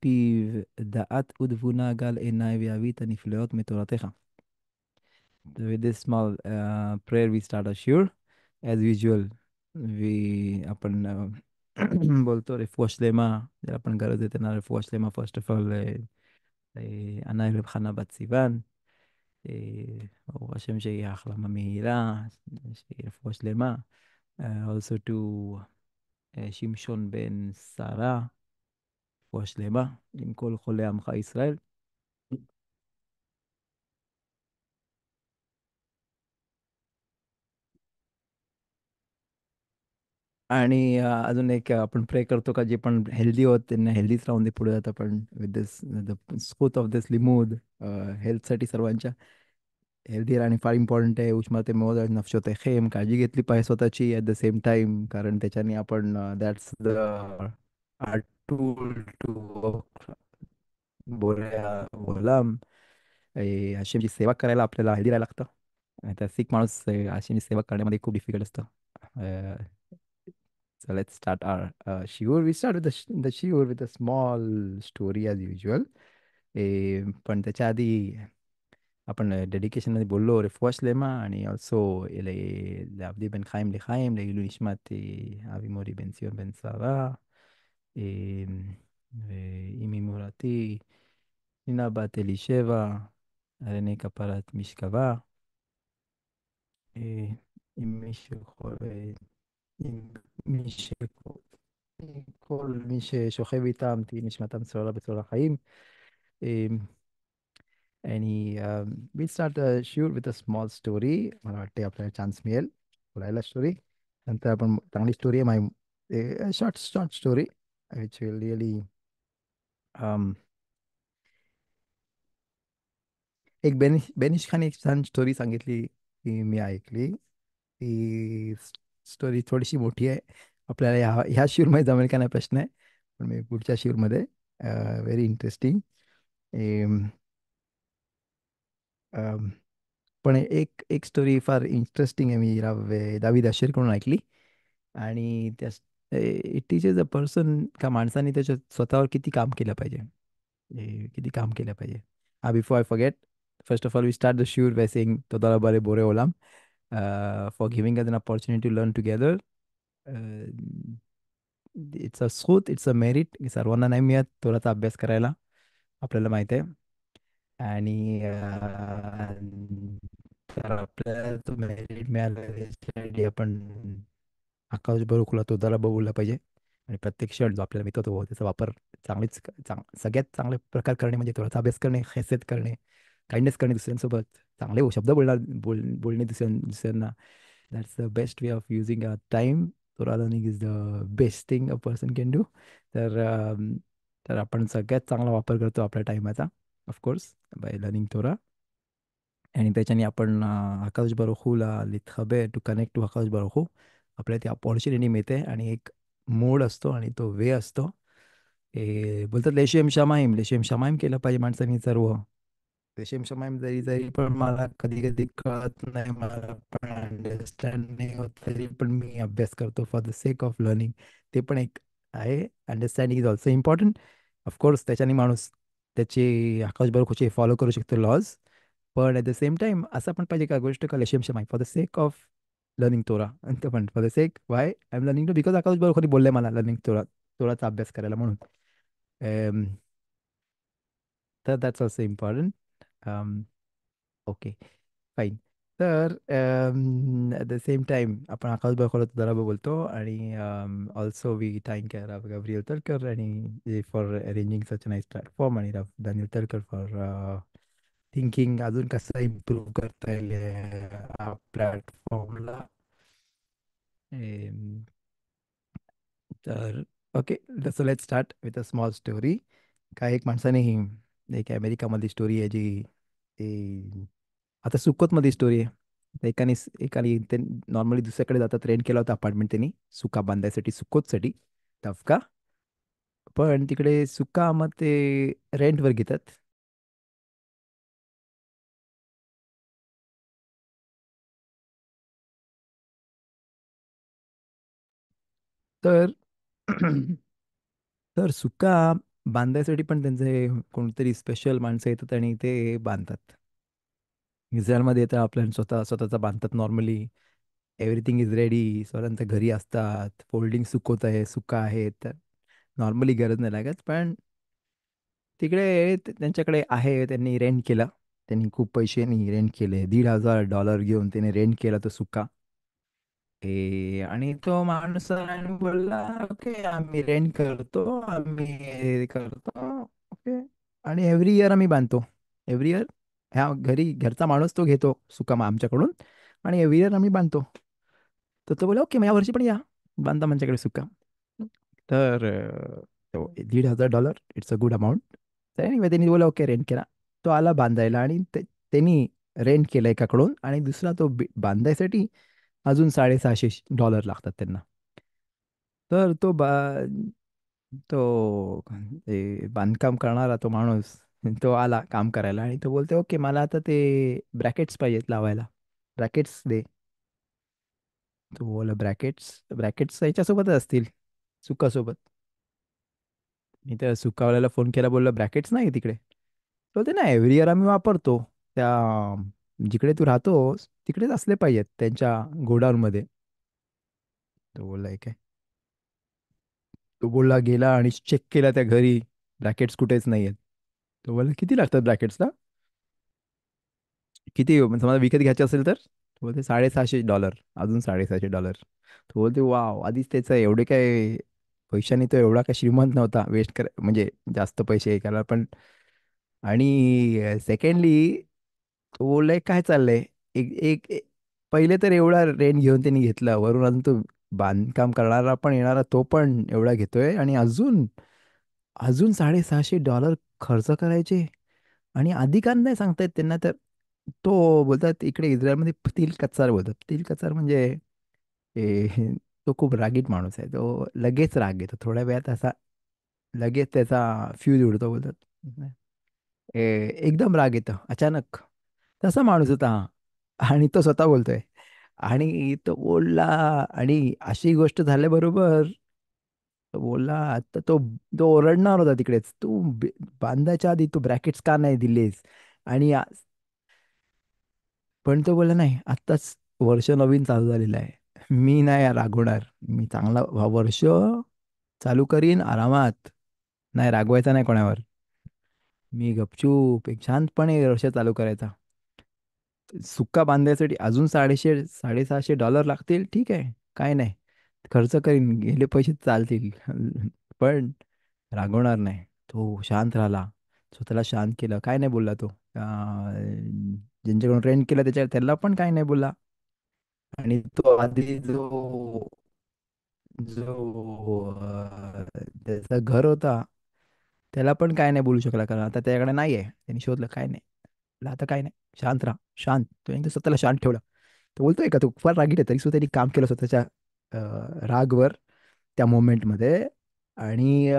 פיו דעת ותבונה גל עיניי ויביא את הנפלאות מתורתך. With this small prayer we start our shiur. As usual, आपण बोलतो רפואה שלמה, जर आपण गरज आहे त्यांना רפואה שלמה, first of all, ענאי ובחנה בת סיוון, ברוך השם שיהיה החלמה מהירה, שיהיה רפואה שלמה. Also to שמשון בן שרה, רפואה שלמה, עם כל חולי עמך ישראל. आणि अजून एक आपण प्रे करतो का जे पण हेल्दी होत त्यांना हेल्दीच राहून दे पुढे जात आपण विथ दिस द स्कोथ ऑफ दिस लिमूद हेल्थसाठी सर्वांच्या हेल्दी राहणे फार इम्पॉर्टंट आहे. उष्मते मोद नफशोते खेम काळजी घेतली पाहिजे स्वतःची ॲट द सेम टाइम, कारण त्याच्याने आपण दॅट्स द आर टूल टू बोल्या बोलाम हशेमची सेवा करायला आपल्याला हेल्दी राहायला लागतं. आणि त्या सिक माणूस हशेमची सेवा करण्यामध्ये खूप डिफिकल्ट असतं. So let's start our shiur. We start with the shiur with a small story as usual. पण त्याच्या आधी आपण डेडिकेशनमध्ये बोललो रेफुआ श्लेमा आणि ऑल्सो לעבדי בן חיים לחיים, לעילוי נשמת אבי מורי בן ציון בן שרה, ואימי מורתי, נינה בת אלישבע, ערני כפרת משכבה, עם מי שכל, עם מי שכל, כל מי ששוכב איתם, תהי נשמתם צרורה בצרור החיים. आणि we'll start shoot with a small story. मला वाटते आपल्याला चान्स मिळेल बोलायला स्टोरी. नंतर आपण चांगली स्टोरी आहे my short short story which will really एक बेनिश खान एक छान स्टोरी सांगितली ती मी ऐकली. ती स्टोरी थोडीशी मोठी आहे, आपल्याला ह्या शिवरमध्ये जमेल का नाही प्रश्न आहे, पण मी पुढच्या शिवरमध्ये व्हेरी इंटरेस्टिंग. पण एक एक स्टोरी फार इंटरेस्टिंग आहे, मी दावीद अशेरकडून ऐकली. आणि त्या इट टीचेस अ पर्सन का माणसाने त्याच्या स्वतःवर किती काम केलं पाहिजे, किती काम केलं पाहिजे. Before I forget, first of all we start the श्यूर बाय सेइंग तोदा बारे बोरे ओलाम for giving us an opportunity to learn together. It's a स्कूत, इट्स अ मेरिट, सर्वांना नाही मिळत तोराचा अभ्यास करायला, आपल्याला माहिती आहे. आणि तर आपल्याला तो मेरिट मिळाला त्याच्यासाठी आपण आकाश बरोखला तो जरा बघूला पाहिजे. आणि प्रत्येक क्षण जो आपल्याला मिळतो तो त्याचा वापर सगळ्यात चांगल्या प्रकार करणे म्हणजे थोडासा अभ्यास करणे, हैसियत करणे, काइंडनेस करणे दुसऱ्यांसोबत, चांगले शब्द बोलणे दुसऱ्यांना. That's the best way of using a time. Torah learning is the best thing a person can do. तर तर आपण सगळ्यात चांगला वापर करतो आपल्या टायमाचा, ऑफकोर्स, बाय लर्निंग तोरा. आणि त्याच्याने आपण आकाश बरोखूला लिथबे टू कनेक्ट टू आकाश बरोखू आपल्याला ती अपॉर्च्युनिटी मिळते. आणि एक मोड असतो आणि तो वे असतो. बोलतात लेशेम शमाईम, लेशेम शमाईम केलं पाहिजे माणसाने सर्व. लेशेम शमाईम जरी जरी पण मला कधी कधी कळत नाही, मला पण अंडरस्टँड नाही होत, तरी पण मी अभ्यास करतो for the sake of learning. ते पण एक आहे. Understanding is also important, of course. त्याच्याने माणूस त्याचे आकाश बरोखूचे फॉलो करू शकतो लॉज. पण ॲट द सेम टाइम असं पण पाहिजे का गोष्ट का लेशेम शमाईम for the sake of learning Torah. आणि ते पण for the sake why I am learning too, because Akash बरोबर बोलले मला लर्निंग तोरा, तोराचा अभ्यास करायला म्हणून. Um, तर that's also important. Okay, fine. तर ॲट द सेम टाइम आपण आकाश बरोबर जरा बोलतो. आणि also we thank Rav Gabriel Talkar आणि for arranging such nice platform, आणि Rav Daniel Talkar for thinking अजून कसं इम्प्रूव्ह करता येईल प्लॅटफॉर्मला. तर okay, so let start with a small story. काय एक माणसाने ही एक अमेरिकामधली स्टोरी आहे जी आता सुकोतमध्ये स्टोरी आहे. तर एकाने ते नॉर्मली दुसऱ्याकडे जातात, रेंट केला होता अपार्टमेंट त्यांनी सुका बांधायसाठी, सुकोतसाठी तफका. पण तिकडे सुका मग ते रेंटवर घेतात. तर तर सुका बांधायसाठी पण त्यांचे कोणतरी स्पेशल माणसं येतात आणि ते बांधतात. इस्रायलमध्ये तर आपल्याला स्वतःचा बांधतात नॉर्मली. एव्हरीथिंग इज रेडी, स्वतःच्या घरी असतात, फोल्डिंग सुका आहे, तर नॉर्मली गरज नाही लागत. पण तिकडे त्यांच्याकडे आहे, त्यांनी रेंट केला. त्यांनी खूप पैशांनी रेंट केले, $1,500 घेऊन त्याने रेंट केला तो सुका. आणि तो माणूस आणि बोलला, ओके आम्ही रेंट करतो, आम्ही हे करतो, ओके. आणि एव्हरी इयर आम्ही बांधतो. एव्हरी इयर ह्या घरचा माणूस तो घेतो सुका आमच्याकडून, आणि एव्हरी इयर आम्ही बांधतो. तर तो बोला, ओके मग या वर्षी पण या, बांधा आमच्याकडे सुका. तर तो $1,500, इट्स अ गुड अमाऊंट. तर एनिवे त्यांनी बोला ओके, रेंट केला. तो आला बांधायला, आणि त्यांनी रेंट केलं एकाकडून, आणि दुसरा तो बांधायसाठी अजून $650 लागतात त्यांना. तर तो बांधकाम करणारा तो माणूस, तो आला काम करायला, आणि तो बोलते, ओके मला आता ते ब्रॅकेट्स पाहिजेत लावायला, ब्रॅकेट्स दे. तो बोला, ब्रॅकेट्स ब्रॅकेट्स याच्यासोबतच असतील, सुकासोबत. मी त्या सुकावाल्याला फोन केला, बोलला ब्रॅकेट्स नाही तिकडे. तो बोलते ना, एव्हरी इयर आम्ही वापरतो, त्या जिकडे तू राहतोस तिकडेच असले पाहिजेत, त्यांच्या गोडाऊनमध्ये. तो बोलला काय. तो बोलला, गेला आणि चेक केला त्या घरी, ब्रॅकेट्स कुठेच नाही आहेत. तो बोलला, किती लागतात ब्रॅकेट्सला? किती म्हणजे मला विकत घ्यायचे असेल तर? तो बोलते $650, अजून $650. तो बोलते, वाव, आधीच त्याचं एवढे काय पैशाने तो एवढा काय श्रीमंत नव्हता, वेस्ट कर म्हणजे जास्त पैसे हे करायला पण. आणि सेकंडली तो बोललाय, काय चाललंय? एक एक ए- पहिले तर एवढा रेंट घेऊन त्यांनी घेतला, वरून अजून तो बांधकाम करणारा पण येणारा तो पण एवढा घेतोय, आणि अजून अजून $650 खर्च करायचे. आणि अधिकार नाही सांगतायत त्यांना तर. तो बोलतात इकडे इस्रायलमध्ये तिल कचार बोलतात. तिल कचार म्हणजे ए, तो खूप रागीट माणूस आहे. तो लगेच राग येतो, थोड्या वेळात असा लगेच त्याचा फ्यूज उडतो बोलतात. एकदम राग येतो अचानक. तसा माणूस होता हा. आणि तो स्वतः बोलतोय. आणि तो बोलला, आणि अशी गोष्ट झाल्याबरोबर तो बोलला, आता तो तो ओरडणार होता तिकडेच, तू बांधायच्या आधी तू ब्रॅकेट्स का नाही दिलेस? आणि पण तो बोलला, नाही आत्ताच वर्ष नवीन चालू झालेलं आहे, मी नाही रागवणार, मी चांगला वर्ष चालू करीन आरामात, नाही रागवायचा नाही कोणावर, मी गपचूप एक शांतपणे वर्ष चालू करायचा. सुक्का बांधायसाठी अजून 650 $650 लागतील, ठीक आहे, काय नाही, खर्च करीन, गेले पैसे चालतील. पण रागवणार नाही. तो शांत राहिला, स्वतःला शांत केलं, काय नाही बोलला तो. ज्यांच्याकडून ट्रेन केलं त्याला पण काय नाही बोलला. आणि तो आधी जो जो त्याचा घर होता, त्याला पण काय नाही बोलू शकला, कारण आता त्याच्याकडे नाही आहे. त्यांनी शोधलं, काय नाही. म्हणलं, आता काय नाही, शांत राहा, शांत. तो एकदम स्वतःला शांत ठेवला. तो बोलतोय का, तो फार रागीट आहे, तरी सुद्धा त्यांनी काम केलं स्वतःच्या रागवर त्या मोमेंटमध्ये. आणि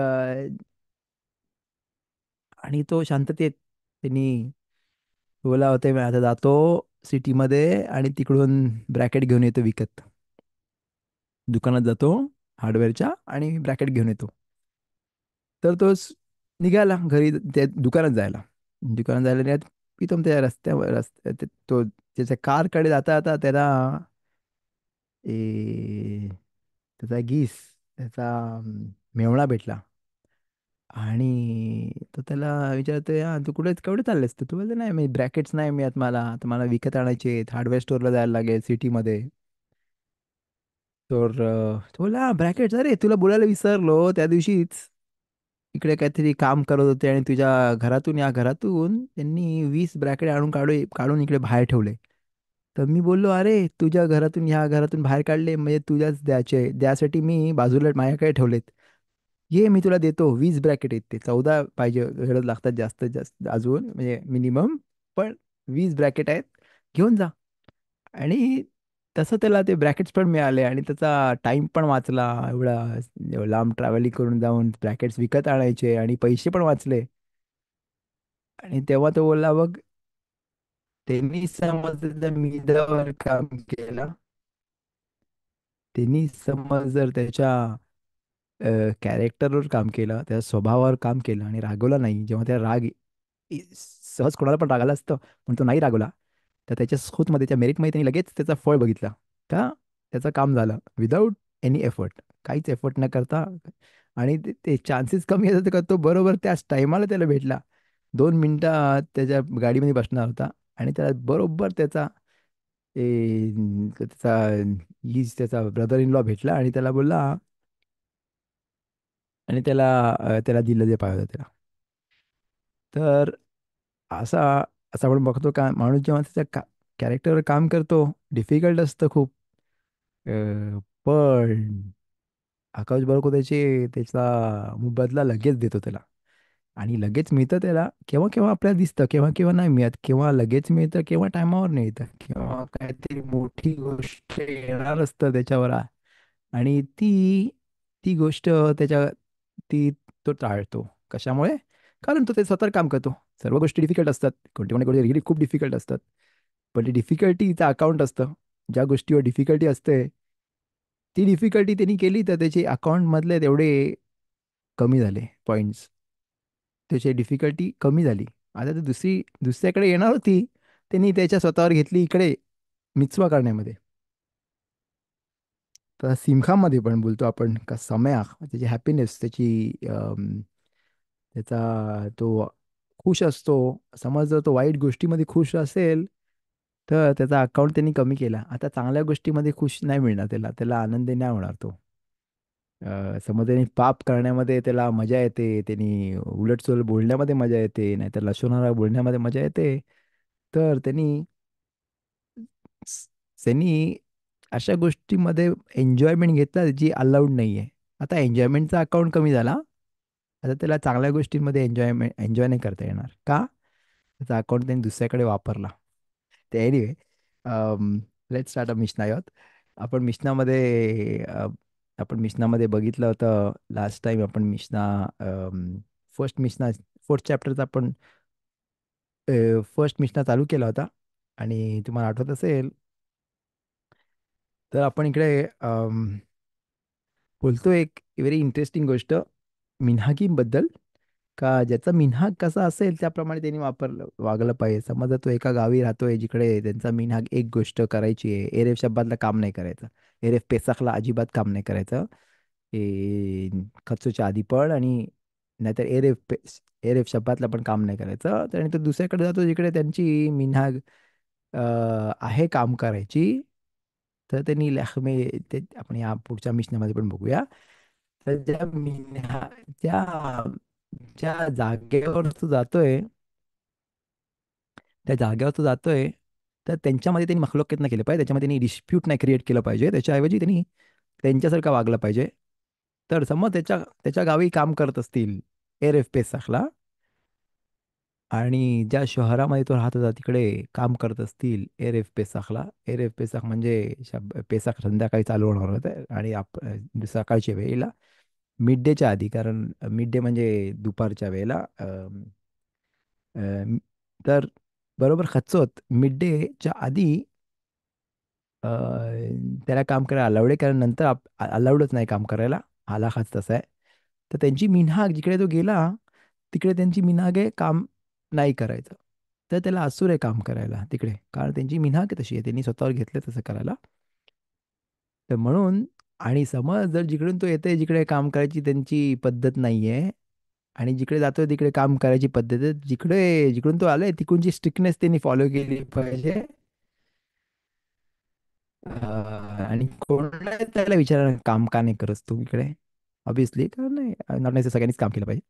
आणि तो शांततेत त्यांनी बोला होते, मी आता जातो सिटीमध्ये आणि तिकडून ब्रॅकेट घेऊन येतो विकत. दुकानात जातो हार्डवेअरच्या, आणि ब्रॅकेट घेऊन येतो. तर निघाला घरी, त्या दुकानात जायला नाही. प्रीतम त्या तो त्याच्या कारकडे जाता जाता त्याला ए, त्याचा त्याचा मेवणा भेटला. आणि तो त्याला विचारतोय, हा तू केवढे चाललेस तू? बोलते, नाही मी ब्रॅकेट्स नाही मिळत मला, आता मला विकत आणायचे आहेत, हार्डवेअर स्टोअरला जायला लागेल सिटीमध्ये. तर तो बोला, ब्रॅकेट्स, अरे तुला बोलायला विसरलो त्या दिवशीच. इकडे काहीतरी काम करत होते, आणि तुझ्या घरातून त्यांनी 20 ब्रॅकेट आणून काढून इकडे बाहेर ठेवले. तर मी बोललो, अरे तुझ्या घरातून ह्या घरातून बाहेर काढले म्हणजे तुझ्याच द्यासाठी मी बाजूला माझ्याकडे ठेवलेत. ये मी तुला देतो. 20 ब्रॅकेट आहेत, ते 14 पाहिजे, गरज लागतात जास्तीत जास्त अजून म्हणजे मिनिमम. पण 20 ब्रॅकेट आहेत, घेऊन जा. आणि तसं त्याला ते ब्रॅकेट्स पण मिळाले, आणि त्याचा टाइम पण वाचला. एवढा लांब ट्रॅव्हलिंग करून जाऊन ब्रॅकेट्स विकत आणायचे, आणि पैसे पण वाचले. आणि तेव्हा तो बोलला, बघ, त्यांनी समज मी जर काम केलं, त्यांनी समज जर त्याच्या कॅरेक्टरवर काम केलं, त्या स्वभावावर काम केलं आणि रागवला नाही. जेव्हा त्या सहज कोणाला पण रागाला असतं, पण तो नाही रागवला. तर त्याच्या स्कोचमध्ये, त्या मेरिटमध्ये त्यांनी लगेच त्याचा फळ बघितला. का? त्याचं काम झालं विदाऊट एनी एफर्ट, काहीच एफर्ट न करता. आणि ते चान्सेस कमी येतात का तो बरोबर त्याच टायमाला त्याला भेटला. 2 मिनिटात त्याच्या गाडीमध्ये बसणार होता आणि त्याला बरोबर त्याचा त्याचा ब्रदर इन लॉ भेटला आणि त्याला बोलला, आणि त्याला दिलं जे पाहिजे होतं त्याला. तर असा असा आपण बघतो का माणूस जेव्हा त्याच्या कॅरेक्टरवर काम करतो, डिफिकल्ट असतं खूप. पण आकाश बरोबर त्याचा मोबदला लगेच देतो त्याला. आणि लगेच मिळतं त्याला. केव्हा केव्हा आपल्याला दिसतं, केव्हा केव्हा नाही मिळत, केव्हा लगेच मिळतं, केव्हा टायमावर नाही येतं, केव्हा काहीतरी मोठी गोष्ट येणार असतं त्याच्यावर. आणि ती ती गोष्ट त्याच्या ती तो टाळतो. कशामुळे? कारण तो ते स्वतः काम करतो. सर्व गोष्टी डिफिकल्ट असतात. कोणत्या कोणत्या गोष्टी रिअली खूप डिफिकल्ट असतात. पण ती डिफिकल्टीचं अकाउंट असतं. ज्या गोष्टीवर डिफिकल्टी असते, ती डिफिकल्टी त्यांनी केली तर त्याचे अकाउंटमधले तेवढे कमी झाले पॉईंट्स. त्याची डिफिकल्टी कमी झाली. आता ती दुसऱ्याकडे येणार होती. त्यांनी त्याच्या स्वतःवर घेतली इकडे मिचवा करण्यामध्ये. तर सिमखामध्ये पण बोलतो आपण का सम्या त्याची हॅपीनेस, त्याचा तो खुश असतो. समज जर तो वाईट गोष्टीमध्ये खुश असेल, तर त्याचा अकाउंट त्यांनी कमी केला. आता चांगल्या गोष्टीमध्ये खुश नाही मिळणार त्याला, त्याला आनंदी नाही होणार तो. समज त्यांनी पाप करण्यामध्ये त्याला मजा येते, त्यांनी उलटसुलट बोलण्यामध्ये मजा येते, नाहीतर लशोनारा बोलण्यामध्ये मजा येते. तर स- त्यांनी अशा गोष्टीमध्ये एन्जॉयमेंट घेतला जी अलाउड नाही आहे. आता एन्जॉयमेंटचा अकाउंट कमी झाला. आता त्याला चांगल्या गोष्टींमध्ये एन्जॉय नाही करता येणार. का? त्याचा अकाउंट त्यांनी दुसऱ्याकडे वापरला. ते एनिवे, लेट स्टार्ट अ मिशना आहोत. आपण मिशनामध्ये आपण मिशनामध्ये बघितलं होतं लास्ट टाइम. आपण फर्स्ट मिशना, फोर्थ चॅप्टरचा आपण फर्स्ट मिशना चालू केला होता. आणि तुम्हाला आठवत असेल तर आपण इकडे बोलतो एक व्हेरी इंटरेस्टिंग गोष्ट मिन्हाकीबद्दल. का ज्याचा मिन्हाक कसा असेल त्याप्रमाणे त्यांनी वागलं पाहिजे. समजा तो एका गावी राहतोय जिकडे त्यांचा मिन्हाक एक गोष्ट करायची आहे, एरेफ शब्दातलं काम नाही करायचं. एरेफ पेसाखला अजिबात काम नाही करायचं. खर्चूच्या आधी पण, आणि नाहीतर एरेफ शब्दातलं पण काम नाही करायचं. तर आणि तो दुसऱ्याकडे जातो जिकडे त्यांची मिन्हाग आहे काम करायची. तर त्यांनी लखमे, ते आपण या पुढच्या मिशनामध्ये पण बघूया. तर त्या ज्या जागेवर तो जातोय, त्या जागेवर तो जातोय, तर त्यांच्यामध्ये त्यांनी मखलोकत नाही केलं पाहिजे, त्याच्यामध्ये त्यांनी डिस्प्यूट नाही क्रिएट केलं पाहिजे. त्याच्याऐवजी त्यांनी त्यांच्यासारखं वागलं पाहिजे. तर समज त्याच्या त्याच्या गावी काम करत असतील एरेफ पेसाखला, आणि ज्या शहरामध्ये तो राहत होता तिकडे काम करत असतील एरेफ पेसाखला. एरेफ पेसाख म्हणजे पेसाख संध्याकाळी चालू होणार होतं, आणि सकाळच्या वेळेला मिड डेच्या आधी, कारण मिड डे म्हणजे दुपारच्या वेळेला. अ, तर बरोबर खचोत मिड डेच्या आधी अ, त्याला काम करायला अलाउड आहे, कारण नंतर अलाउडच नाही काम करायला. आला खाच तसा आहे. तर त्यांची मिन्हाग जिकडे तो गेला, तिकडे त्यांची मिन्हाग आहे काम नाही करायचं. तर त्याला असूर आहे काम करायला तिकडे, कारण त्यांची मिन्हाग तशी आहे, त्यांनी स्वतःवर घेतलं तसं करायला. तर म्हणून, आणि समज जर जिकडून तो येते जिकडे काम करायची त्यांची पद्धत नाही आहे, आणि जिकडे जातोय तिकडे काम करायची पद्धत आहे, जिकडून तो आलाय तिकडूनची स्ट्रिक्टनेस त्यांनी फॉलो केली पाहिजे. आणि कोण नाही त्याला विचारणार काम का नाही करत तू इकडे. ऑब्विसली कारण नाही, नॉट नाही सगळ्यांनीच काम केलं पाहिजे.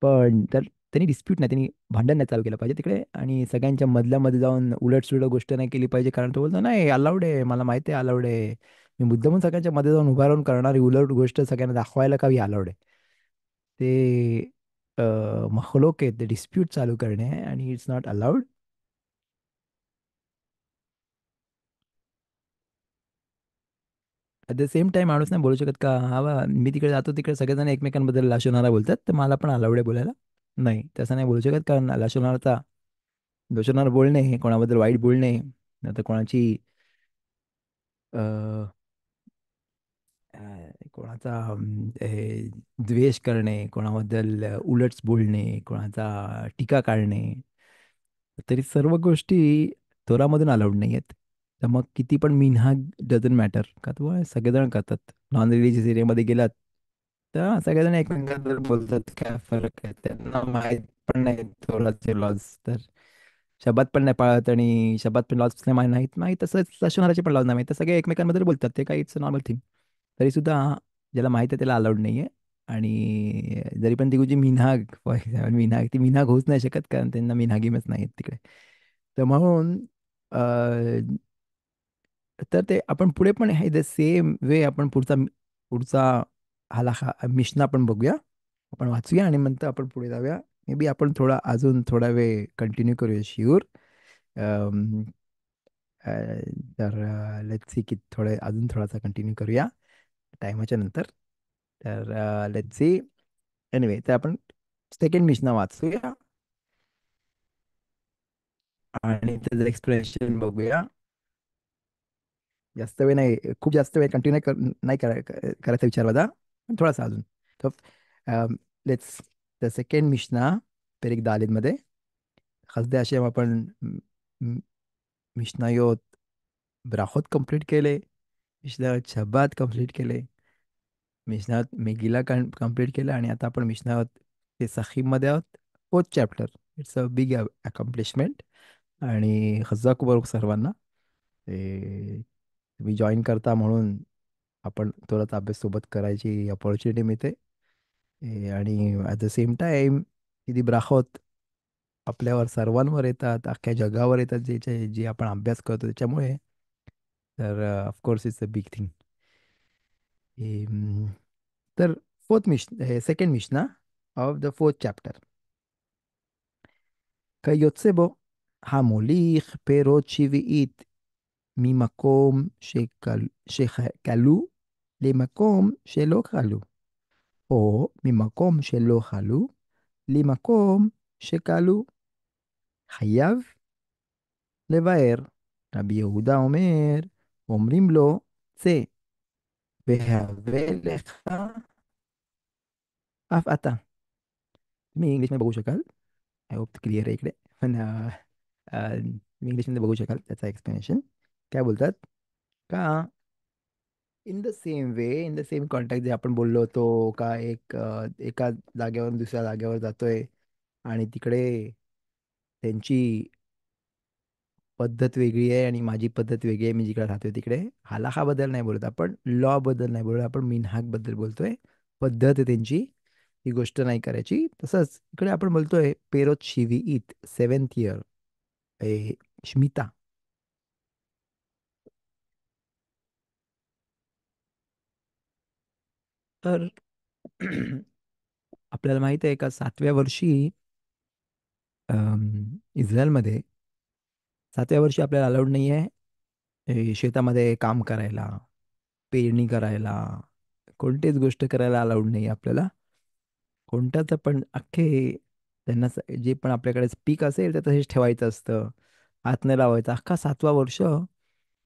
पण तर त्यांनी डिस्प्यूट नाही, त्यांनी भांडण नाही चालू केलं पाहिजे तिकडे, आणि सगळ्यांच्या मधल्यामध्ये जाऊन उलट गोष्ट नाही केली पाहिजे. कारण तो बोलतो नाही अलाउड आहे, मला माहिती आहे अलाउड आहे. मी मुद्दामून सगळ्यांच्या मध्ये जाऊन उभा राहून करणारी उलट गोष्ट सगळ्यांना दाखवायला का अलाउड आहे. ते मखलोक आहे, ते डिस्प्यूट चालू करणे, आणि it's not allowed. At the same time माणूस नाही बोलू शकत का हा बा मी तिकडे जातो तिकडे सगळेजण एकमेकांबद्दल लाशोनारा बोलतात, तर मला पण अलाउड आहे बोलायला. नाही, तसं नाही बोलू शकत, कारण लाशोनाराचा लाशोनारा बोलणे, कोणाबद्दल वाईट बोलणे, नाहीतर कोणाचा द्वेष करणे, कोणाबद्दल उलट बोलणे, कोणाचा टीका काढणे, तरी सर्व गोष्टी धोरामधून अलाउड नाही आहेत. तर मग किती पण मिनहाग डझंट मॅटर का तो सगळेजण करतात. नॉन रिलिजियस एरियामध्ये गेलात तर सगळेजण एकमेकांबद्दल बोलतात, काय फरक आहे त्यांना माहीत पण नाही थोराचे लॉज. तर शब्दात पण नाही पाळत आणि शब्दात पण लॉज नाही माहीत नाही, तसंच सशनाराचे पण लॉज नाही माहीत, तर सगळे एकमेकांबद्दल बोलतात, ते काही इट्स नॉर्मल थिंग. तरी सुद्धा ज्याला माहित आहे त्याला अलाउड नाहीये. आणि जरी पण ती तुझी मिन्हाग फॉर एक्झाम्पल मिन्हाग, ती मिन्हाग होऊच नाही शकत कारण त्यांना मिन्हागीमच नाही आहेत तिकडे. तर म्हणून तर ते आपण पुढे पण आहे द सेम वे आपण पुढचा हलाखा मिशना आपण बघूया, आपण वाचूया आणि नंतर आपण पुढे जाऊया. मे बी आपण थोडा अजून थोडा वेळ कंटिन्यू करूया शिवर. तर लेट्स सी की थोडे अजून थोडासा कंटिन्यू करूया टायमाच्या नंतर. तर लेट्स सी. एनिवे, तर आपण सेकंड मिशना वाचूया आणि त्याचं एक्सप्लेनेशन बघूया. जास्त वेळ नाही, खूप जास्त वेळ कंटिन्यू नाही करायचा विचार माझा, पण थोडासा अजून. तर लेट्स द सेकंड मिशना पेरिक दालीमध्ये खासदे असे आपण मिशनायोत ब्राहोत कंप्लीट केले, मिशनायोत शब्बात कंप्लीट केले, मिशनायोत मेगिला कंप्लीट केलं आणि आता आपण मिशनायोत ते सखीमध्ये आहोत. Fourth chapter. It's a big accomplishment आणि खजाक बरोबर सर्वांना. ते तुम्ही जॉईन करता म्हणून आपण थोडासा अभ्यास सोबत करायची अपॉर्च्युनिटी मिळते. आणि ॲट द सेम टाइम किती ब्राहोत आपल्यावर सर्वांवर येतात, अख्ख्या जगावर येतात, जे आपण अभ्यास करतो त्याच्यामुळे. तर of course it's a big thing. तर second Mishnah of the fourth chapter. כיוצא בו המוליך פירות שביעית ממקום שכלו למקום שלא כלו, או ממקום שלא כלו למקום שכלו, חייב לבאר. רבי יהודה אומר, אומרים לו, צא והווה לך אף אתה. तुम्ही इंग्लिशमध्ये बघू शकाल. आय होप क्लिअर आहे इकडे. पण तुम्ही इंग्लिशमध्ये बघू शकाल त्याचं एक्सप्लेनेशन. काय बोलतात का in the same way, in the same contact जे आपण बोललो होतो का एका जागेवरून दुसऱ्या जागेवर जातोय आणि तिकडे त्यांची पद्धत वेगळी आहे आणि माझी पद्धत वेगळी आहे, मी जिकडे राहतोय तिकडे हलाखा बद्दल नाही बोलत आपण, लॉ बद्दल नाही बोलत आपण, मिनहाग बद्दल बोलतोय. पद्धत आहे त्यांची, ही गोष्ट नाही करायची. तसंच इकडे आपण बोलतोय पेरोत शिवी ईत सेव्हन्थ इयर ए श्मिता. तर आपल्याला माहित आहे का 7व्या वर्षी इस्रायलमध्ये 7व्या वर्षी आपल्याला अलाउड नाही आहे शेतामध्ये काम करायला, पेरणी करायला, कोणतीच गोष्ट करायला अलाउड नाही आपल्याला. कोणत्याच पण अख्खे त्यांना जे पण आपल्याकडे पीक असेल ते तसेच ठेवायचं असतं, हात नाही लावायचा. अख्खा 7वा वर्ष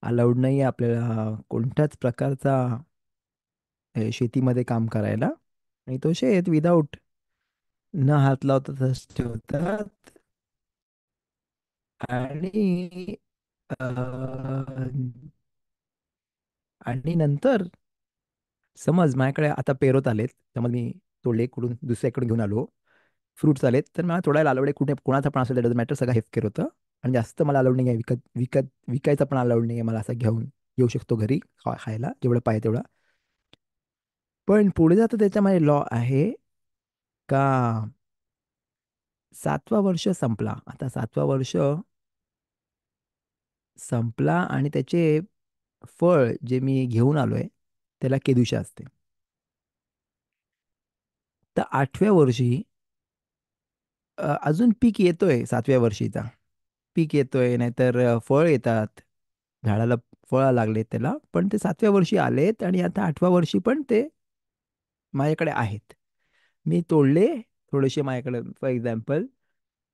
अलाउड नाही आहे आपल्याला कोणत्याच प्रकारचा शेतीमध्ये काम करायला. आणि तो शेत विदाऊट न हात लावता तसंच ठेवतात. आणि आणि नंतर समज माझ्याकडे आता पेरत आलेत, समज मी तोडले कुठून दुसऱ्याकडून घेऊन आलो, फ्रुट्स आलेत, तर मला तोडायला अलाउड आहे कुठे कोणाचा पण असेल, डझंट मॅटर, सगळं हेल्थकेअर होतं. आणि जास्त मला अलाउड नाही आहे, विकायचा पण अलाउड नाही आहे मला, असं घेऊन येऊ शकतो घरी खायला जेवढं पाहिजे तेवढं. पण पुढे जातं त्याच्यामध्ये लॉ आहे का 7वा वर्ष संपला, आता 7वा वर्ष संपला आणि त्याचे फळ जे मी घेऊन आलोय त्याला केदुशा असते. तर 8व्या वर्षी अजून पीक येतोय 7व्या वर्षीचा, पीक येतोय नाहीतर फळ येतात, झाडाला फळं लागले त्याला, पण ते 7व्या वर्षी आलेत आणि आता 8व्या वर्षी पण ते माझ्याकडे आहेत. मी तोडले थोडेसे माझ्याकडे. फॉर एक्झाम्पल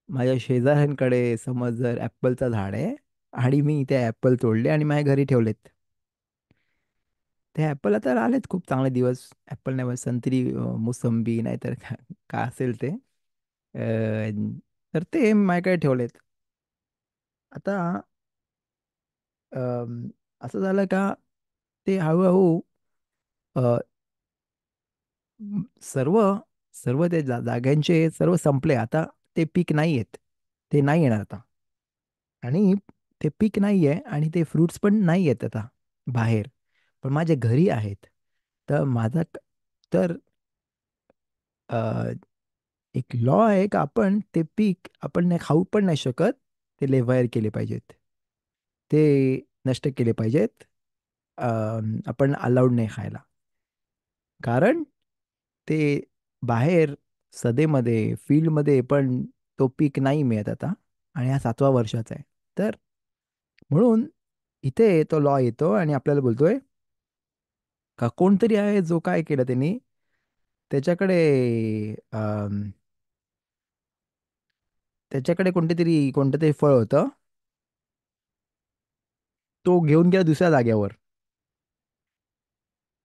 माझ्या शेजाऱ्यांकडे समज जर ॲपलचं झाड आहे आणि मी ते ॲपल तोडले आणि माझ्या घरी ठेवलेत. ते ॲपल आता आलेत खूप चांगले दिवस. ॲपल नाही, संत्री, मोसंबी, नाहीतर काय असेल ते. तर ते माझ्याकडे ठेवलेत. आता अम, असं झालं का, ते हळूहळू अ, सर्व सर्व ते जाग्यांचे सर्व संपले आता. ते पीक नाही आहेत, ते नाही येणार आता. आणि ते पीक नाही आहे आणि ते फ्रुट्स पण नाही आहेत आता बाहेर, पण माझ्या घरी आहेत. तर तर अ, एक लॉ आहे का आपण ते पीक आपण नाही खाऊ पण नाही शकत. ते लेवायर केले पाहिजेत, ते नष्ट केले पाहिजेत. आपण अलाउड नाही खायला, कारण ते बाहेर सदेमध्ये फील्डमध्ये पण तो पीक नाही मिळत आता. आणि हा 7वा वर्षाचा आहे. तर म्हणून इथे तो लॉ येतो आणि आपल्याला बोलतोय का कोणतरी आहे जो काय केलं त्यांनी, त्याच्याकडे त्याच्याकडे कोणतं तरी फळ होतं. तो घेऊन गेला दुसऱ्या जाग्यावर.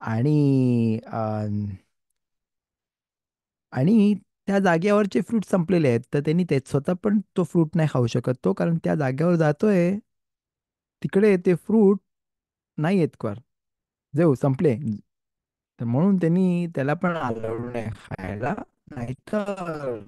आणि आणि त्या जागेवरचे फ्रूट संपलेले आहेत, तर त्यांनी ते स्वतः पण तो फ्रूट नाही खाऊ शकत तो, कारण त्या जागेवर जातोय तिकडे ते फ्रूट नाही आहेत फार, जेव संपले. तर म्हणून त्यांनी त्याला पण अलाउड नाही खायला. नाहीतर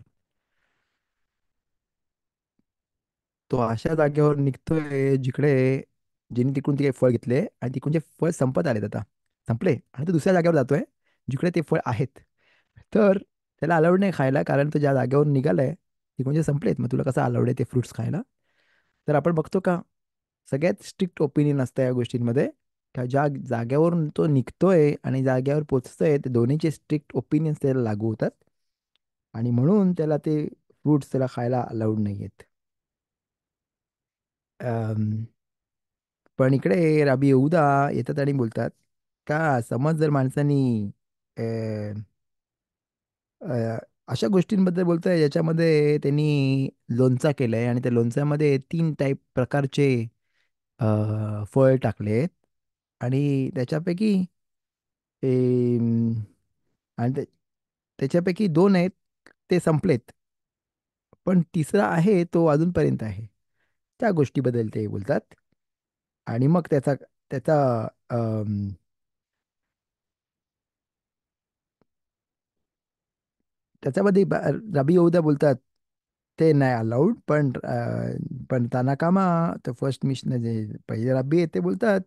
तो अशा जागेवर निघतोय जिकडे, ज्यांनी तिकडून ते फळ घेतले आणि तिकडून जे फळ संपत आलेत आता, संपले, आणि तो दुसऱ्या जागेवर जातोय जिकडे ते फळ आहेत. तर त्याला अलाउड नाही खायला, कारण तो ज्या जागेवर निघालाय तिकडून जे संपलेत, मग तुला कसं अलाउड आहे ते फ्रुट्स खायला. तर आपण बघतो का, सगळ्यात स्ट्रिक्ट ओपिनियन असतं या गोष्टींमध्ये. का ज्या जागेवरून तो निघतोय आणि जागेवर पोचतोय, ते दोन्हीचे स्ट्रिक्ट ओपिनियन्स त्याला लागू होतात. आणि म्हणून त्याला ते फ्रुट्स त्याला खायला अलाउड नाही आहेत. अम, पण इकडे राबी येहुदा येतात आणि बोलतात का, समज जर माणसानी अ, अ, अशा गोष्टींबद्दल बोलतोय ज्याच्यामध्ये त्यांनी लोणचा केलंय आणि त्या लोणच्यामध्ये 3 प्रकारचे फळ टाकलेत. आणि त्याच्यापैकी आणि त्याच्यापैकी 2 आहेत, ते संपलेत. पण तिसरा आहे तो अजूनपर्यंत आहे. त्या गोष्टीबद्दल ते बोलतात. आणि मग त्याचा त्याचा अम, त्याच्यामध्ये रबी येहुदा बोलतात ते नाही अलाउड. पण तानाकामा, तर फर्स्ट मिशन जे पहिले रब्बी आहे ते बोलतात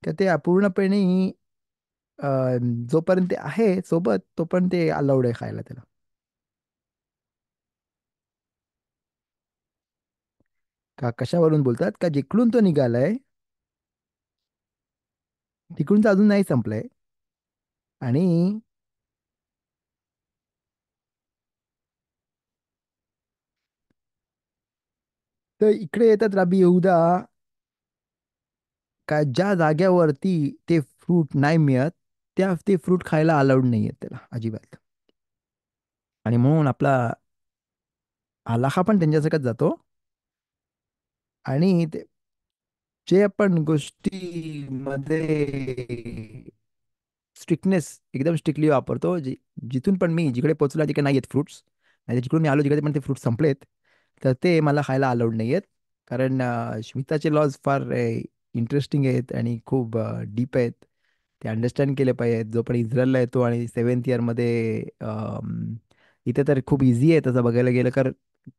की ते अपूर्णपणे अ, जोपर्यंत ते आहे सोबत तोपर्यंत ते अलाउड आहे खायला त्याला. का कशावरून बोलतात का, जिकडून तो निघालाय तिकडून तर अजून नाही संपलंय. आणि तर इकडे येतात रबी येहुदा, का ज्या जाग्यावरती ते फ्रूट नाही मिळत, ते फ्रूट खायला अलाउड नाही आहेत त्याला अजिबात. आणि म्हणून आपला हलाखा पण त्यांच्यासकट जातो. आणि जे आपण गोष्टीमध्ये स्ट्रिक्टनेस एकदम स्ट्रिक्टली वापरतो, जिथून पण मी जिकडे पोहोचला तिकडे नाही आहेत फ्रुट्स, नाही जिकडून मी आलो तिकडे पण ते फ्रुट्स संपलेत, तर ते मला खायला अलाउड नाही आहेत. कारण स्मिताचे लॉज फार इंटरेस्टिंग आहेत आणि खूप डीप आहेत. ते अंडरस्टँड केले पाहिजेत. जो पण इस्रायलला येतो आणि 7th इयरमध्ये, इथे तर खूप इझी आहे तसं बघायला गेलं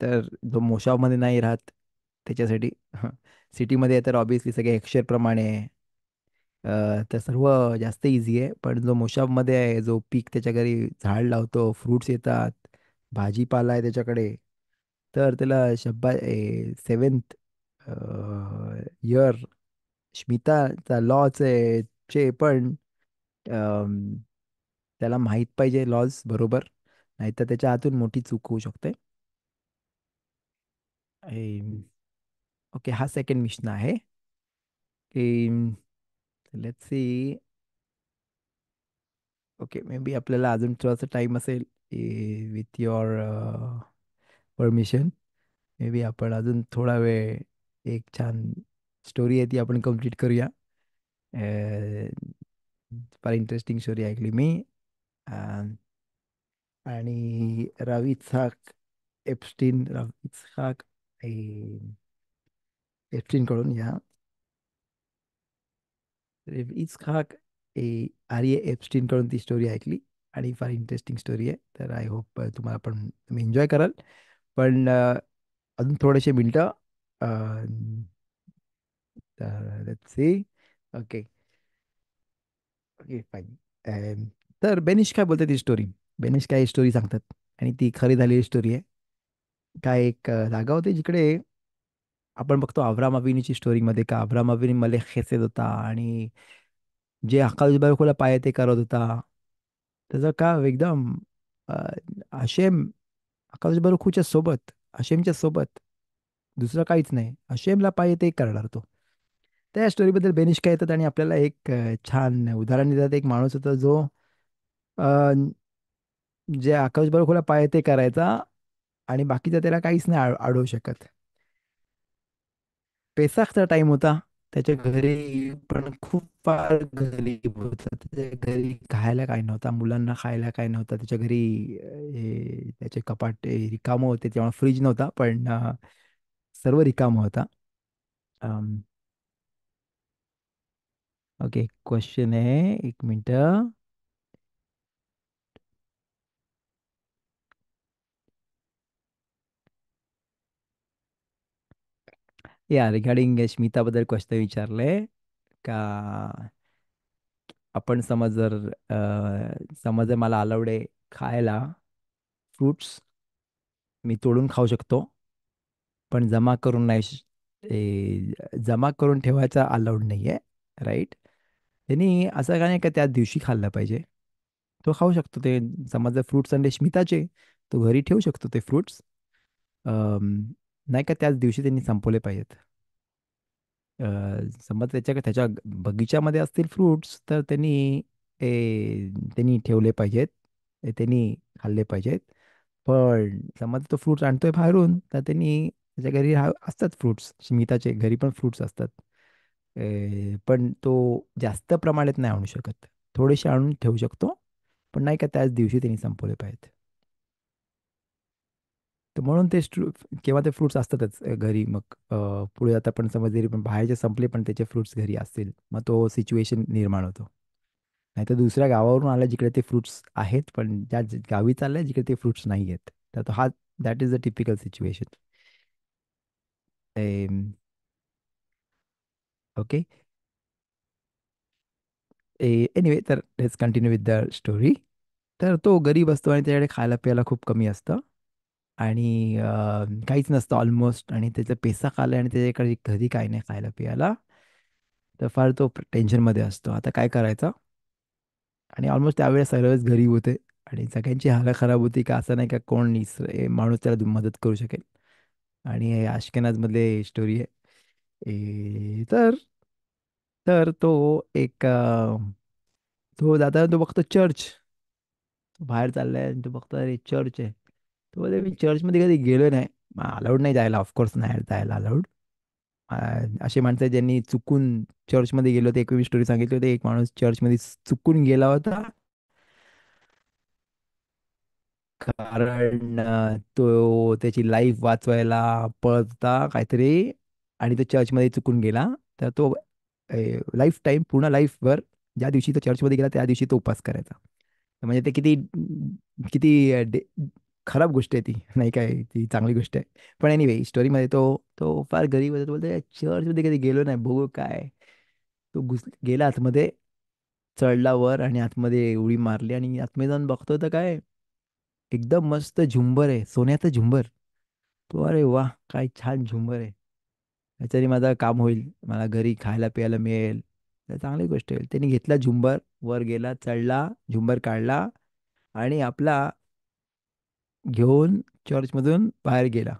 तर जो मोशामध्ये नाही राहत त्याच्यासाठी. सिटीमध्ये तर ऑब्विसली सगळे हेक्शरप्रमाणे तर सर्व जास्त इझी आहे. पण जो मोशामध्ये आहे, जो पीक त्याच्या घरी झाड लावतो, फ्रुट्स येतात, भाजीपाला आहे त्याच्याकडे, तर त्याला 7th इयर स्मिताचा लॉचे चे पण अम, त्याला माहीत पाहिजे लॉज बरोबर, नाहीतर त्याच्या हातून मोठी चूक होऊ शकते. ओके, हा सेकंड मिशन आहे की let's see. Okay, may be आपल्याला अजून थोडासा टाइम असेल, with your permission. May be आपण अजून थोडा वेळ, एक छान स्टोरी आहे ती आपण कंप्लीट करूया. फार इंटरेस्टिंग स्टोरी ऐकली मी. अं, आणि रवी इत्साक एप्स्टीन, रवी इत्साक एप्स्टीन कडून या रवी इत्साक आर्य एप्स्टीन कडून ती स्टोरी ऐकली. आणि फार इंटरेस्टिंग स्टोरी आहे. तर आय होप तुम्हाला पण तुम्ही एन्जॉय कराल. पण अजून थोडेसे मिनटं. तर let's see. Okay. Okay fine. तर बेनिश काय बोलते ती स्टोरी. बेनिश काय स्टोरी सांगतात. आणि ती खरी झालेली स्टोरी आहे. काय एक जागा होती जिकडे आपण बघतो अब्राम अविनीची स्टोरीमध्ये का अब्राम अविनी मलेक खेचत होता आणि जे अकाल बायकोला पाय ते करत होता. त्याचं का एकदम अ, आशेम अकाल बायकोच्या सोबत, आशेमच्या सोबत दुसरं काहीच नाही. आशेमला पाय ते करणार तो. त्या स्टोरीबद्दल बेनिश काय येतात आणि आपल्याला एक छान उदाहरण देतात. एक माणूस होता जो अ, जे आकाश बरोबर पाय ते करायचा आणि बाकीचं त्याला काहीच नाही अडवू शकत. पेसाखचा टाइम होता. त्याच्या घरी पण खूप फार गरीब होता. त्याच्या घरी खायला काही नव्हता, मुलांना खायला काही नव्हतं. त्याच्या घरी त्याचे कपाट रिकामं होते, तेव्हा फ्रीज नव्हता, पण सर्व रिकामं होता. ओके, क्वेश्चन आहे, एक मिनिट. या रिगार्डिंग स्मिताबद्दल क्वेश्चन विचारले का. आपण समज जर समज जर मला अलाउड आहे खायला फ्रुट्स, मी तोडून खाऊ शकतो. पण जमा करून नाही जमा करून ठेवायचा अलाउड नाही आहे. राईट. त्यांनी असं का नाही का त्या दिवशी खाल्लं पाहिजे. तो खाऊ शकतो ते. समज जर फ्रुट्स आणि स्मिताचे, तो घरी ठेवू शकतो ते फ्रुट्स. नाही का त्याच दिवशी त्यांनी संपवले पाहिजेत. समज त्याच्या बगीच्यामध्ये असतील फ्रुट्स तर त्यांनी ठेवले पाहिजेत. त्यांनी खाल्ले पाहिजेत. पण समज तो फ्रुट्स आणतोय बाहेरून तर त्यांनी त्याच्या घरी असतात फ्रुट्स. स्मिताचे घरी पण फ्रुट्स असतात. पण तो जास्त प्रमाणात नाही आणू शकत. थोडेसे आणून ठेवू शकतो. पण नाही का त्याच दिवशी त्यांनी संपवले पाहिजेत. तर म्हणून ते किंवा ते फ्रुट्स असतातच घरी. मग पुढे आता पण समज जरी पण बाहेरचे संपले पण त्याचे फ्रुट्स घरी असतील, मग तो सिच्युएशन निर्माण होतो. नाहीतर दुसऱ्या गावावरून आलं जिकडे ते फ्रुट्स आहेत, पण ज्या गावी चाललंय जिकडे ते फ्रुट्स नाही आहेत. तर तो हा that is a typical situation. Okay. Anyway, तर let's continue with the story. तर तो गरीब असतो आणि त्याच्याकडे खायला प्यायला खूप कमी असतं. आणि काहीच नसतं ऑलमोस्ट. आणि त्याचं पेसा खाल्लं आणि त्याच्याकडे कधी काही नाही खायला प्यायला. तर फार तो टेन्शनमध्ये असतो, आता काय करायचं. आणि ऑलमोस्ट त्यावेळेस सर्वच गरीब होते. आणि सगळ्यांची हालत खराब होती का असं नाही का कोण माणूस त्याला मदत करू शकेल. आणि हे मधले स्टोरी आहे. तर तर तो एक तो जाता तो बघतो चर्च. तो बाहेर चाललाय आणि तो बघतो अरे चर्च आहे. तो बोलतो मी चर्चमध्ये कधी गेलो नाही. अलाउड नाही जायला, ऑफकोर्स नाही जायला अलाउड. असे माणसं आहेत ज्यांनी चुकून चर्चमध्ये गेलो होते. एक स्टोरी सांगितली होती. एक माणूस चर्चमध्ये चुकून गेला होता. कारण तो त्याची लाईफ वाचवायला पळत होता काहीतरी. आणि तो चर्चमध्ये चुकून गेला. तर तो लाईफ टाईम पूर्ण लाईफभर ज्या दिवशी तो चर्चमध्ये गेला त्या दिवशी तो उपवास करायचा. तर म्हणजे ते किती किती खराब गोष्ट आहे ती. नाही काय ती चांगली गोष्ट आहे. पण एनिवे स्टोरीमध्ये तो तो फार गरीब होता. तो बोलतो चर्चमध्ये कधी गेलो नाही, बघू काय. तो गेला आतमध्ये, चढला वर आणि आतमध्ये उडी मारली आणि आतमध्ये जाऊन बघतो तर काय एकदम मस्त झुंबर आहे, सोन्याचं झुंबर. तो अरे वा, काय छान झुंबर आहे. याच्याने माझं काम होईल, मला घरी खायला प्यायला मिळेल. तर चांगली गोष्ट आहे. त्यांनी घेतला झुंबर, वर गेला, चढला, झुंबर काढला आणि आपला घेऊन चर्चमधून बाहेर गेला.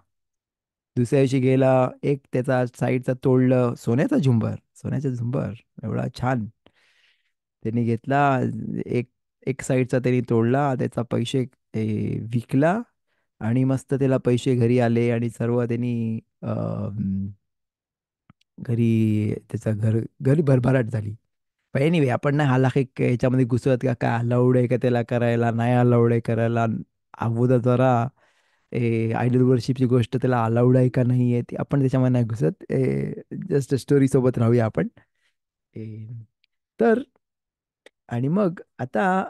दुसऱ्या दिवशी गेला, एक त्याचा साईडचा तोडलं, सोन्याचा झुंबर, सोन्याचा झुंबर एवढा छान. त्यांनी घेतला, एक एक साईडचा त्यांनी तोडला, त्याचा पैसे विकला. आणि मस्त त्याला पैसे घरी आले आणि सर्व त्यांनी घरी त्याचा घरी भरभराट झाली. पण एनिवे आपण नाही हालाखी याच्यामध्ये घुसत का काय अलाउड आहे का त्याला करायला, नाही अलाउड आहे करायला, अगोदर जरा आयडल वर्शिपची गोष्ट त्याला अलाउड आहे का नाही आहे ती आपण त्याच्यामध्ये नाही घुसत. जस्ट स्टोरी सोबत राहूया आपण. ए, तर आणि मग आता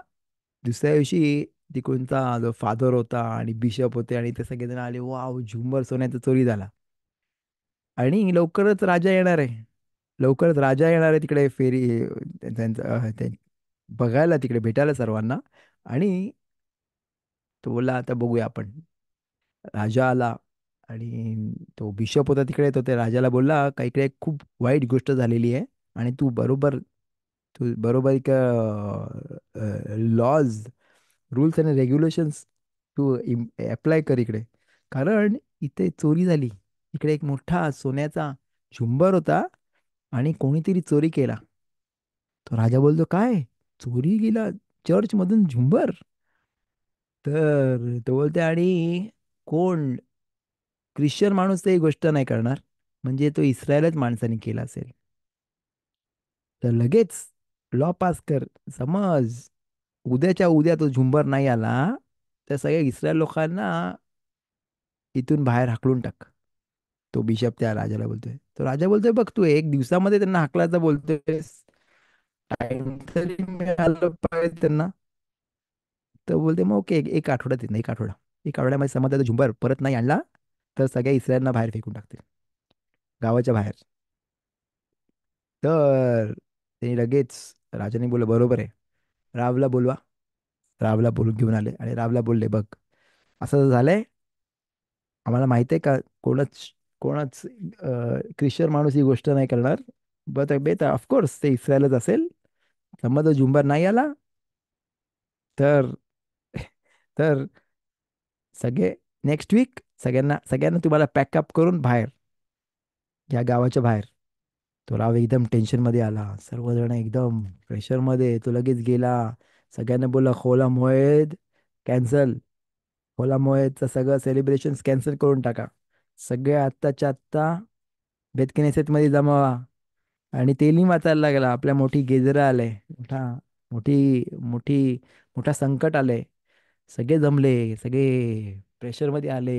दुसऱ्या दिवशी तिकडूनचा जो फादर होता आणि बिशप होते आणि ते सगळेजण आले, वाव झुंबर सोन्याचा चोरी झाला. आणि लवकरच राजा येणार आहे. लवकरच राजा येणार आहे तिकडे फेरी त्यांचं ते बघायला तिकडे भेटायला सर्वांना. आणि तो बोलला आता बघूया आपण. राजा आला आणि तो बिशप होता तिकडे, तो त्या राजाला बोलला का इकडे एक खूप वाईट गोष्ट झालेली आहे आणि तू बरोबर एक लॉज, रूल्स आणि रेग्युलेशन्स तू अप्लाय कर इकडे. कारण इथे चोरी झाली. इकडे एक मोठा सोन्याचा झुंबर होता आणि कोणीतरी चोरी केला. तो राजा बोलतो काय, चोरी गेला चर्च मधून झुंबर? तर तो बोलते आणि कोण ख्रिश्चन माणूस तर ही गोष्ट नाही करणार, म्हणजे तो इस्रायलच माणसाने केला असेल. तर लगेच लॉ पास कर. समज उद्याच्या उद्या तो झुंबर नाही आला तर सगळ्या इस्रायल लोकांना इथून बाहेर हाकलून टाक. तो बिशप त्या राजाला बोलतोय. तो राजा बोलतोय बघ तू एक दिवसामध्ये त्यांना हाकलायचं बोलतोयस, टाइम तरी मिळालं पाहिजे त्यांना. तर बोलते मग ओके, एक आठवड्यात येत नाही, एक आठवड्यामध्ये समज आता झुंबर परत नाही आणला तर सगळ्या इस्रायलना बाहेर फेकून टाकतील, गावाच्या बाहेर. तर त्यांनी लगेच राजाने बोललं बरोबर आहे, रावला बोलवा. रावला बोलून घेऊन आले आणि रावला बोलले बघ असं झालंय, आम्हाला माहिती आहे का कोणच कोणच ख्रिश्चन माणूस ही गोष्ट नाही करणार. बट बेट ऑफकोर्स ते इस्रायलच असेल. समज तो झुंबर नाही आला तर तर सगळे नेक्स्ट वीक सगळ्यांना सगळ्यांना तुम्हाला पॅकअप करून बाहेर, या गावाच्या बाहेर. तो राव एकदम टेन्शनमध्ये आला, सर्वजण एकदम प्रेशरमध्ये. तो लगेच गेला, सगळ्यांना बोलला खोला मोएद कॅन्सल, होला मोएदचं सगळं सेलिब्रेशन कॅन्सल करून टाका. सगळे आत्ताच्या आत्ता बेतकनेसेतमध्ये जमा व्हा. आणि तेली वाचायला लागला, आपल्या मोठी गेजरं आले, मोठी मोठी मोठा संकट आले. सगळे जमले, सगळे प्रेशरमध्ये आले.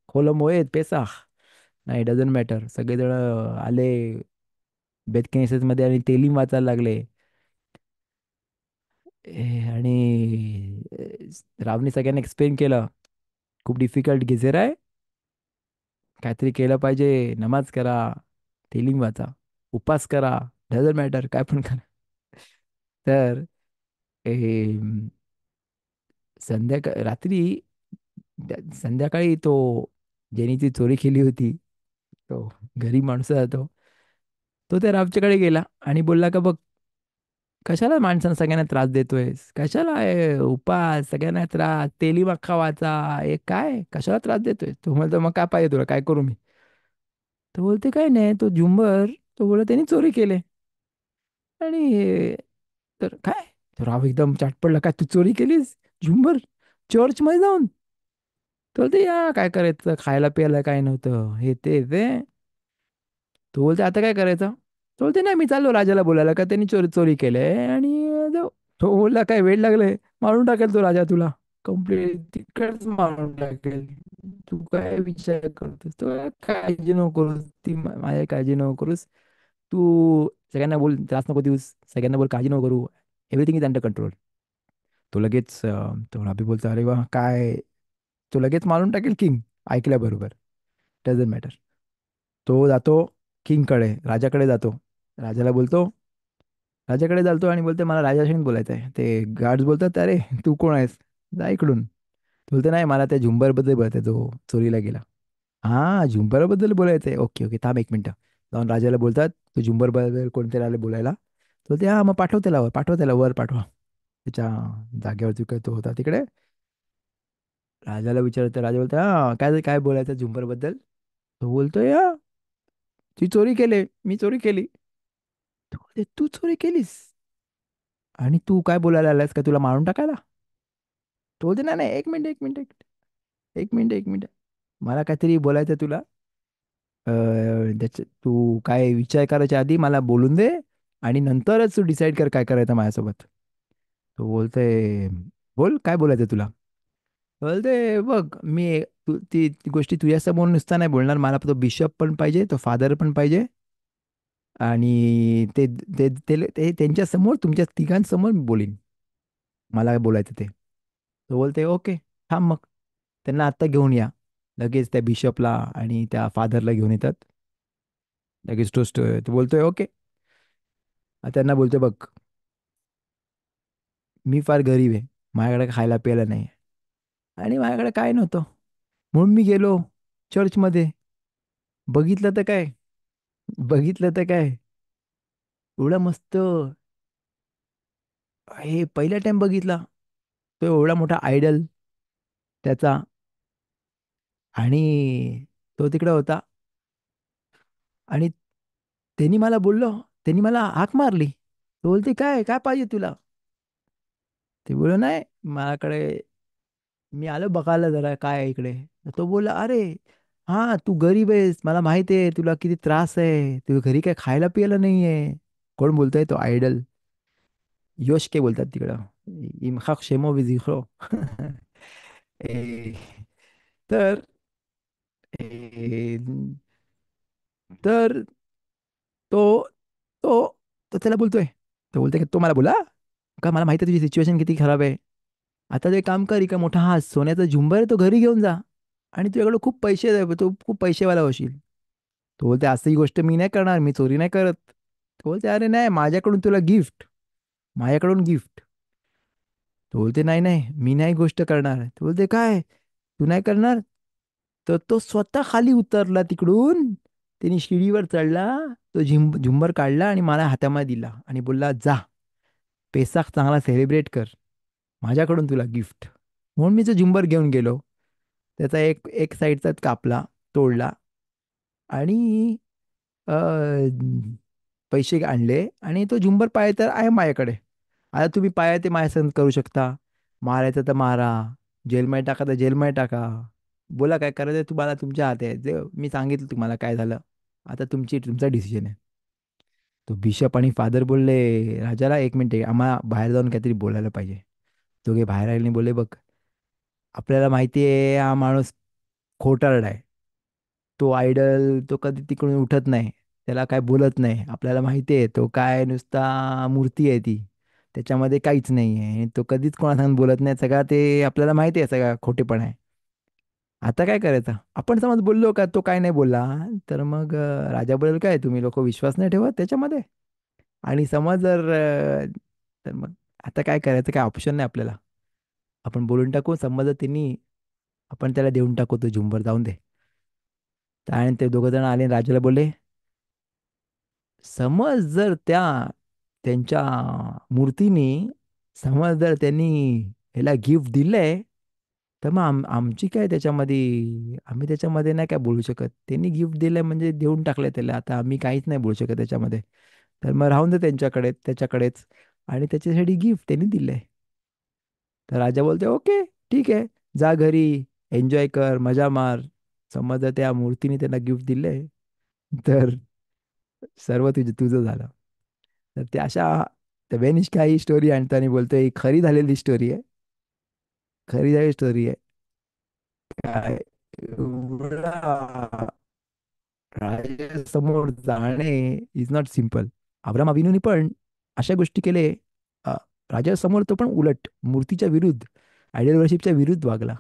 खोलं मोएद पेसाख, नाही डझंट मॅटर, सगळेजण आले बेथ मध्ये आणि तेलीम वाचायला लागले. रावने सगळ्यांना एक्सप्लेन केलं, खूप डिफिकल्ट गेझर आहे, काहीतरी केलं पाहिजे, नमाज करा, तेलीम वाचा, उपास करा, डझंट मॅटर काय पण करा. तर ए, रात्री संध्याकाळी तो ज्याने ती चोरी केली होती, तो गरीब माणूस आहे तो त्या रावच्याकडे गेला आणि बोलला का बघ कशाला माणसांना सगळ्यांना त्रास देतोयस, कशाला उपास सगळ्यांना त्रास, तेली मक्का वाचा, हे काय कशाला त्रास देतोय. तो म्हणतो मग काय पाहिजे तुला, काय करू मी? तो बोलते काय नाही, तो झुंबर, तो बोला त्यांनी चोरी केले. आणि तर काय, तो राव एकदम चाट पडला, काय तू चोरी केलीस झुंबर चर्च मध्ये जाऊन? तो बोलते या काय करायचं, खायला प्यायला काय नव्हतं, हे ते. तो बोलते आता काय करायचं? तो बोलते नाही मी चाललो राजाला बोलायला का त्यांनी चोरी चोरी केलंय आणि जाऊ. तो बोलला काय वेळ लागले, मारून टाकेल तो राजा तुला, कम्प्लीट तिकडच मारून टाकेल. तू काय विचार करतोस, तो काळजी नको करूस, माझ्या काळजी नको करूस. तू सगळ्यांना बोल त्रास नको देऊस, सगळ्यांना बोल काळजी नको करू, एव्हरीथिंग इज अंडर कंट्रोल. तो लगेच तो राबी बोलतो अरे वा काय, तो लगेच मारून टाकेल किंग, ऐकल्याबरोबर, डझंट मॅटर. तो जातो किंगकडे, राजाकडे जातो. राजाला बोलतो, राजाकडे जातो आणि बोलते मला राजाशी बोलायचं आहे. ते गार्ड्स बोलतात अरे तू कोण आहेस, जा इकडून. तो बोलते नाही मला त्या झुंबरबद्दल बोलायचं आहे, जो चोरीला गेला. हा झुंबरबद्दल बोलायचं आहे, ओके ओके थांब एक मिनटं. जाऊन राजाला बोलतात तो झुंबरबद्दल कोणतरी आले बोलायला. तो बोलते हा मग पाठव त्याला वर पाठवा, त्याच्या जागेवरती काय तो होता तिकडे. राजाला विचारते, राजा बोलतो हा काय काय बोलायचं झुंबरबद्दल? तो बोलतोय हा ती चोरी केली, मी चोरी केली. तो बोलते तू चोरी केलीस आणि तू काय बोलायला आलास का तुला मारून टाकायला? तो बोलते नाही नाही एक मिनिट एक मिनिट एक मिनिट, मला काहीतरी बोलायचं तुला. त्याच्या तू काय विचार करायच्या आधी मला बोलून दे. आणि नंतरच तू डिसाईड कर काय करायचं माझ्यासोबत. तो बोलतोय, बोल काय बोलायचं तुला. बोलते बघ मी ती गोष्टी तुझ्यासमोर नुसता नाही बोलणार, मला तो बिशप पण पाहिजे, तो फादर पण पाहिजे. आणि ते त्यांच्या समोर, तुमच्या तिघांसमोर मी बोलीन, मला काय बोलायचं ते. तो बोलते ओके, थांब मग, त्यांना आत्ता घेऊन या. लगेच त्या बिशपला आणि त्या फादरला घेऊन येतात. लगेच तो बोलतोय ओके. त्यांना बोलतोय बघ, मी फार गरीब आहे, माझ्याकडे खायला प्यायला नाही, आणि माझ्याकडे काय नव्हतं, म्हणून मी गेलो चर्चमध्ये. बघितलं तर काय, बघितलं तर काय, एवढा मस्त, हे पहिला टाइम बघितला, तो एवढा मोठा आयडल त्याचा. आणि तो तिकडे होता, आणि त्यांनी मला बोललो, त्यांनी मला हाक मारली. तो बोलते काय काय पाहिजे तुला. ते बोललो नाही माझ्याकडे, मी आलो बघायला जरा काय आहे इकडे. तो बोलला अरे, हा तू गरीब आहेस, मला माहिती आहे तुला किती त्रास आहे, तुझ्या घरी काय खायला प्यायला नाही आहे. कोण बोलतोय, तो आयडल, यश के बोलतात तिकडं, इमहाक शेमो विजिहो. ए, तर ए, तर तो तो तो त्याला बोलतोय, तो बोलतोय की तो मला बोला का, मला माहिती आहे तुझी सिच्युएशन किती खराब आहे. आता ते काम कर, का मोठा हा सोन्याचा झुंबर आहे तो घरी घेऊन जा, आणि तुझ्याकडे खूप पैसे आहे, तो खूप पैसेवाला होशील. तो बोलते असं ही गोष्ट मी नाही करणार, मी चोरी नाही करत. तो बोलते अरे नाही, माझ्याकडून तुला गिफ्ट, माझ्याकडून गिफ्ट. तो बोलते नाही नाही, मी नाही गोष्ट करणार. तो बोलते काय, तू नाही करणार. तर तो स्वतः खाली उतरला तिकडून, त्यांनी शिडीवर चढला, तो झुंबर काढला आणि मला हातामध्ये दिला आणि बोलला जा, पेसाख चांगला सेलिब्रेट कर, माझ्याकडून तुला गिफ्ट. म्हणून मी तो झुंबर घेऊन गेलो, त्याचा एक एक साईडचाच कापला, तोडला, आणि अ, पैसे आणले, आणि तो झुंबर पाय तर आहे माझ्याकडे. आता तुम्ही पाय ते माझ्या संग करू शकता, मारायचं तर मारा, जेलमध्ये टाका तर जेलमध्ये टाका, बोला काय करायचं तुम्हाला, तुमच्या हात आहे, जे मी सांगितलं तुम्हाला काय झालं, आता तुमचा डिसिजन आहे. तो बिशप आणि फादर बोलले राजाला, एक मिनिट आम्हाला बाहेर जाऊन काहीतरी बोलायला पाहिजे. दोघे बाहेर आले आणि बोलले बघ, आपल्याला माहिती आहे हा माणूस खोटारडा आहे, तो आयडल, तो कधी तिकडून उठत नाही, त्याला काय बोलत नाही, आपल्याला माहिती आहे तो काय नुसता मूर्ती आहे ती, त्याच्यामध्ये काहीच नाही आहे, तो कधीच कोणासंग बोलत नाही, सगळा ते आपल्याला माहिती आहे, सगळा खोटेपणा आहे. आता काय करायचं, आपण समज बोललो का तो काय नाही बोलला, तर मग राजा बोलेल काय, तुम्ही लोक विश्वास नाही ठेवत त्याच्यामध्ये. आणि समज जर तर मग आता काय करायचं, काय ऑप्शन नाही आपल्याला, आपण बोलून टाकू, समज जर त्यांनी, आपण त्याला देऊन टाकू तो झुंबर, जाऊन दे. आणि ते दोघं जण आले आणि राजाला बोलले, समज जर त्यांच्या मूर्तीने, समज जर त्यांनी ह्याला गिफ्ट दिलंय, तर मग आमची काय त्याच्यामध्ये, आम्ही त्याच्यामध्ये नाही काय बोलू शकत, त्यांनी गिफ्ट दिलंय म्हणजे देऊन टाकलंय त्याला, आता आम्ही काहीच नाही बोलू शकत त्याच्यामध्ये. तर मग राहून दे त्यांच्याकडे, त्याच्याकडेच, आणि त्याच्यासाठी गिफ्ट त्यांनी दिलंय. तर राजा बोलते ओके, ठीक आहे, जा घरी, एन्जॉय कर, मजा मार. समज जर त्या मूर्तीने त्यांना गिफ्ट दिलंय, तर सर्व तुझं तुझं झालं. तर ते अशा, त्या बेनिष्का ही स्टोरी आणताना बोलतोय ही खरी झालेली स्टोरी आहे, खरी झालेली स्टोरी आहे. काय एवढा राजासमोर जाणे इज नॉट सिम्पल. अब्राम अविनूने पण अशा गोष्टी केले. अ, राजासमोर तो पण उलट मूर्तीच्या विरुद्ध, आयडियल वर्शिपच्या विरुद्ध वागला,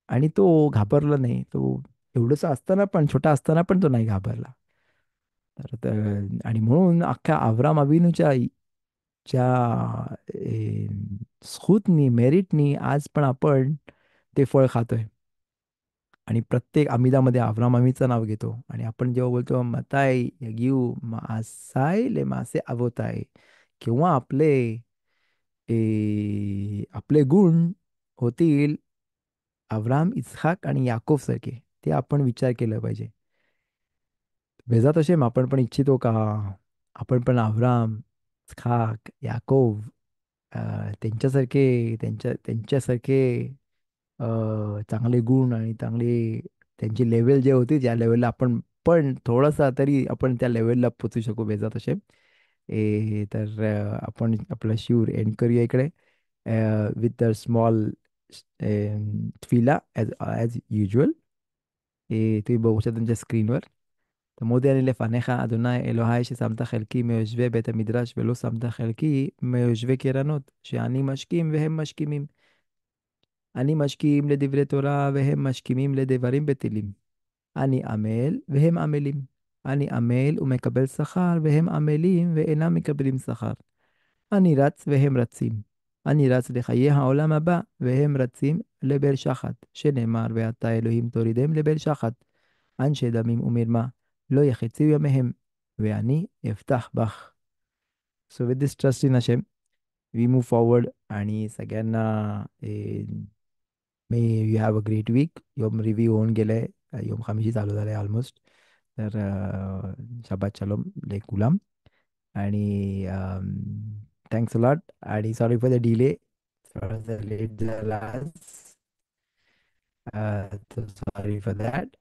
आणि तो घाबरला नाही. तो एवढंसं असताना पण, छोटा असताना पण तो नाही घाबरला. आणि म्हणून अख्ख्या अब्राम अविनूच्या च्या स्फूर्तनी, मेरिटनी आज पण आपण ते फळ खातोय. आणि प्रत्येक आमिदामध्ये अब्राम अमीचं नाव घेतो, आणि आपण जेव्हा बोलतो मताय यगिऊ मासाय ले मासे अवोताय, किंवा आपले गुण होतील अब्राम, इस्हाक आणि याकोब सारखे, ते आपण विचार केला पाहिजे. बेजात असे आपण पण इच्छितो का आपण पण अब्राम, इस्हाक, याकोब, अ, त्यांच्यासारखे अ, चांगले गुण आणि चांगले त्यांची लेवल जे होती, ज्या लेवलला आपण पण थोडासा तरी आपण त्या लेवलला पोचू शकू बेजात असे. तर आपण आपला शूर एंड करूया इकडे with the small tefillah as usual. तुम्ही बघू शकता तुमच्या स्क्रीनवर. מודיע אני לפניך, אדוני אלוהי, ששמת חלקי מיושבי בית המדרש, ולא שמת חלקי מיושבי קרנות, שאני משכים והם משכימים. אני משכים לדברי תורה, והם משכימים לדברים בטלים. אני עמל, והם עמלים. אני עמל ומקבל שכר, והם עמלים ואינם מקבלים שכר. אני רץ והם רצים. אני רץ לחיי העולם הבא, והם רצים לבל שחת, שנאמר, ואתה אלוהים תורידם לבל שחת. אנשי דמים ומרמה, לא יחציו ימיהם, ואני אפתח בך. So with this trust in Hashem, we move forward आणि सगळ्यांना may you have a great week. योम रिव्ह्यू होऊन गेलंय. योम खमिशी चालू झालंय ऑलमोस्ट. तर शबात शलोम लेकुलाम. आणि थँक्स अ लॉट आणि सॉरी फॉर द डिले. थोडासा लेट झाला आज. Sorry for that.